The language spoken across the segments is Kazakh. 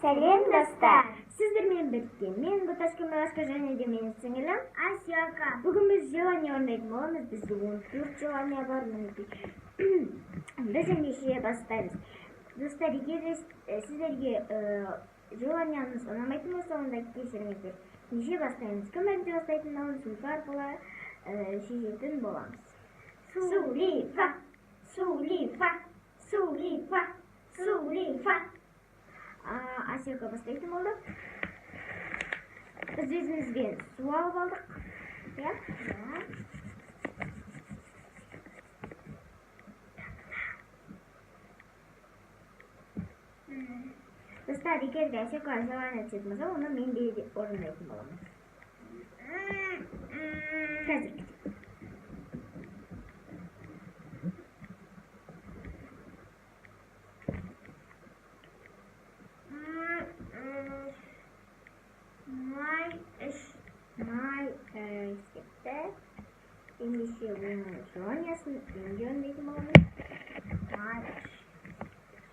Сәлем достар! Сіздермен бірге мен Боташкина және де менің сіңілім Асияка. Бүгін біз желание орындайтын боламыз. Бізде 14 желание бар. Біз ендеше бастаймыз. Достар, егер сіздерге желаниямыз ұнамайтын болса, онда кешіріңіздер. Неше бастаймыз? Кім бірінші бастайтын сөз арқылы шешетін боламыз. Сулифа, Сулифа, Сулифа, Сулифа. Асияка бастайтын болды. Біз өзімізбен су алып алдық. Достар, егер де Асияка желание түсетін болса, оны мен де орындайтын боламын. Қазір кетейік. Кетті. Ендеше оның желаниясын менде орындайтын боламыз.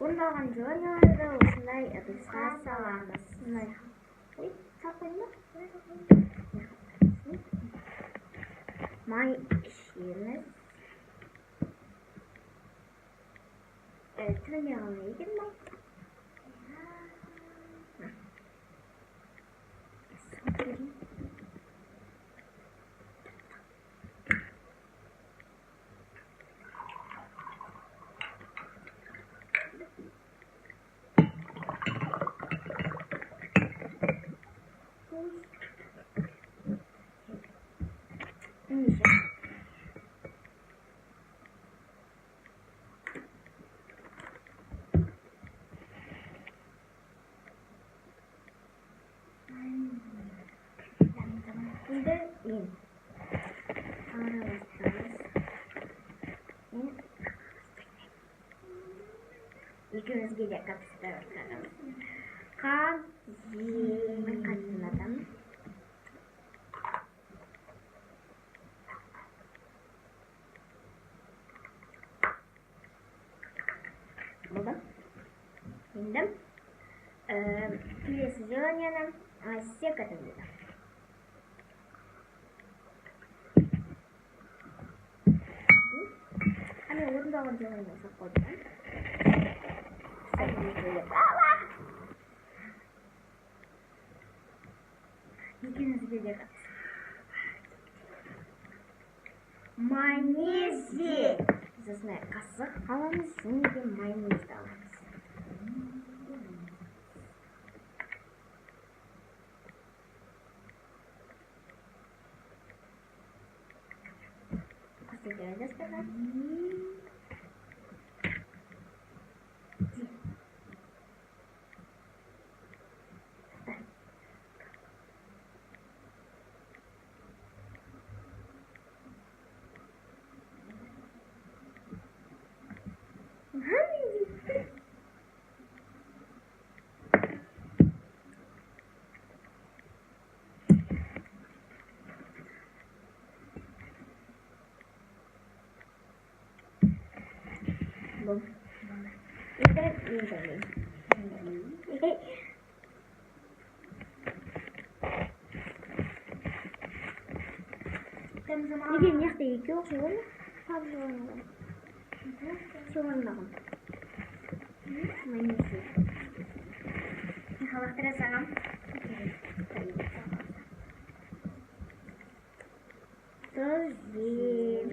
Орындалған желанияларды осындай ыдысқа саламыз. Ой, салып қойдым ба? Май ішеміз. Түріне қалмай екен май. Екеумізге де қатысты мен қатынадым. Болды. Енді келесі желанияны Асияка таңдайды. Орындалған желание сақ қойдым. Екеумізге де қатысты. Майонез. Сосын қасық аламыз, және де майонезді аламыз. Қасыққа жастыға. Неге мияқта екі оқшы болды? Тап жоғын. Жоғындағым. Майонезі. Қалақтыра сағам. Тұз жем.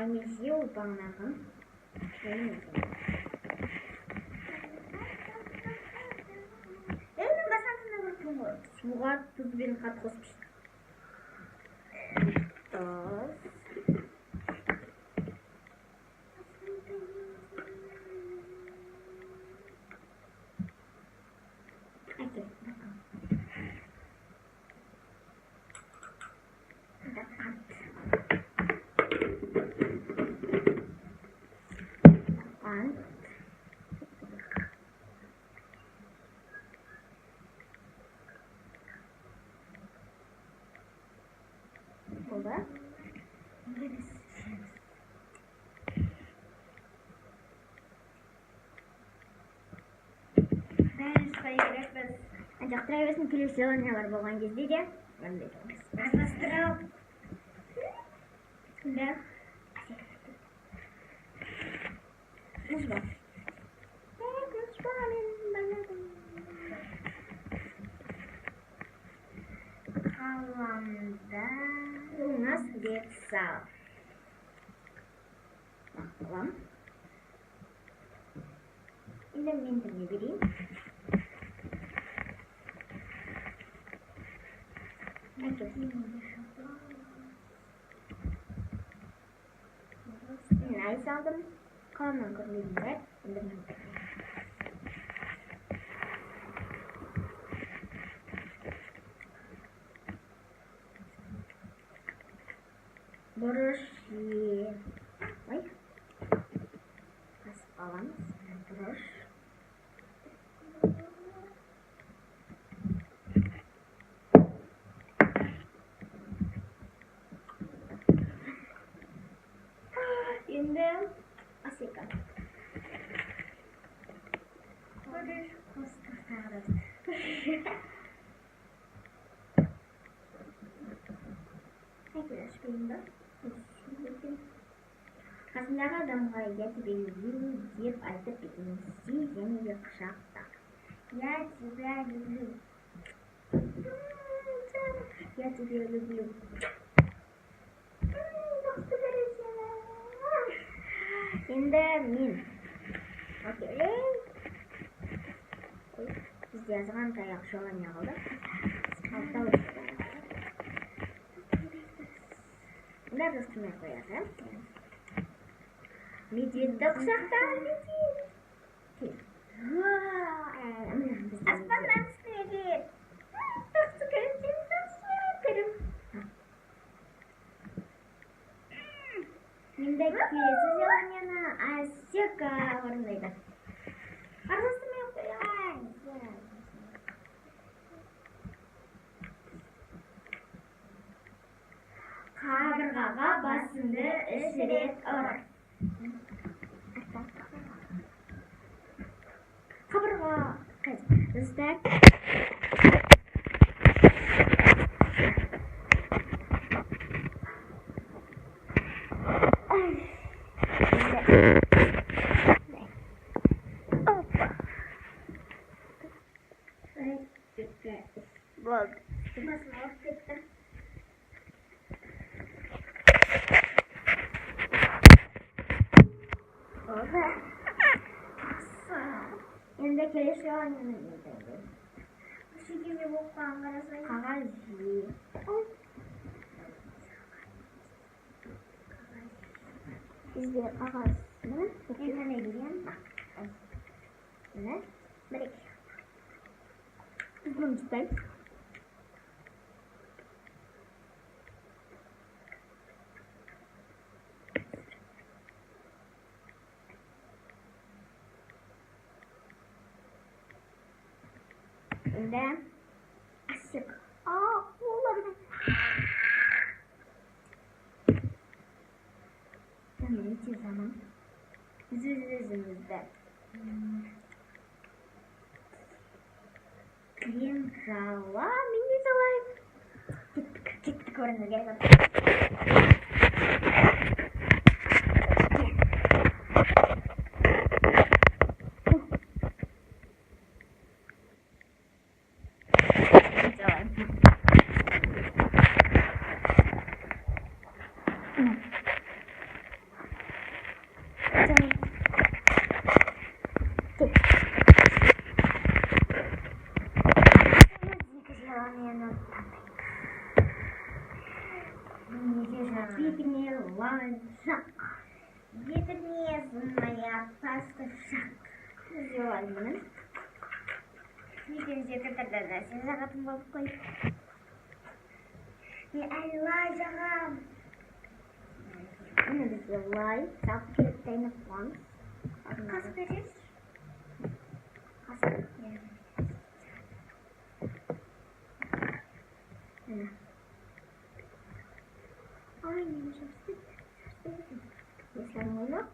Aynı şey upanlarım. Elim basantına bakın. Suğa tuz bir kat koşmuş. Tuz. Okey. Burada. Ben sayıyorum. Ancak Travis'in külüsüyorlar baban gizlice. Ben de bastıralım. Şimdi. Muz var. Havamda nasıl bir sağ? Bakalım. Şimdi mendilini vereyim. Nice aldım. Kalan kırmızı red. Boruş. Ay. Kas alan. Boruş. Şimdi asikan. Boruş. Kostarız. Pindah. Kasih ada aja dibeli jeep ada pinsi yang yakshakta. Ya juga dulu. Ya juga dulu. Şimdi min. Okey. Biz yazgan kayak şolan yağıldı. Altta uçtu. Bunlar da üstüne koyalım. Midye de kusaktan midye. Aslanlar üstüne gir. Çok sıkarım seni, çok sıkarım. Şimdi kesiz yalan yana asyik warnaydı. Arasını yapıyorlar. Kabırgaga basındı üsret or. Kabırga. Üstek. Bak. Yang kelesuan ini. Sige bukan kagaji. İzle kagaz. Ne diyeyim? Ne? Balik. Belum juga. Udah asik. Oh, ular. Tamam, zaman. Yüzümüzde. Krem rawa, mini salay. Gittik oraya gel. Слайм Жак. Где-то внизу моя паста Жак. Называем мы. Видите, где-то тогда сизагатым болып қой. Алла жағам. Міне бізде лай, жалпы керектейні қуамыз. Қас бересіз? Қас бересіз. Міне. Ай, неме шашты. Еслерін ойлап.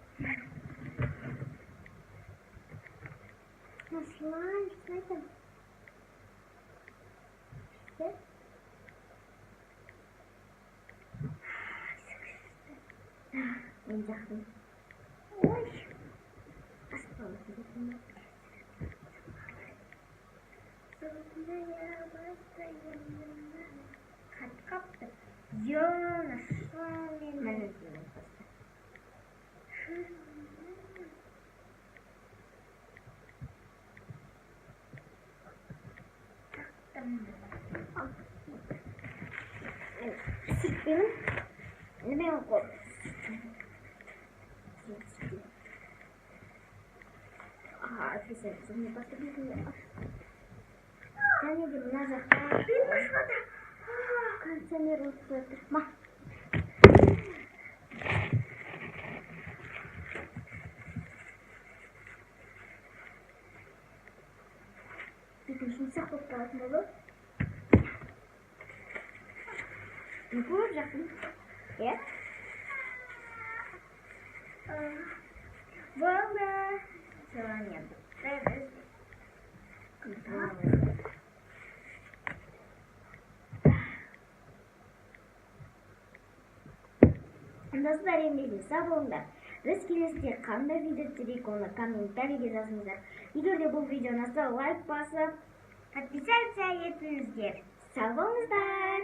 Слайм, слайм. Все? Мен жақтым. Ой. Аспалы кететін. Қат қапты. Йона, шомен. Мен өзімін қосты. Тақтым. Сүтпеймін. Немен қоп. Офицер, мне потребуется. Және де мына жақта кондиционер от жатыр. Ма. Бүйтіп жұмсақ болып қалатын болды. Не көріп жақтым? Иә? Болды. Желание. Достар, ендеше сау болыңдар. Біз келесіде қандай видео түсірейік, оны комментарийге жазыңыздар. Егер де бұл видео ұнаса, лайк басып, подписаться етіңіздер. Сау болыңыздар.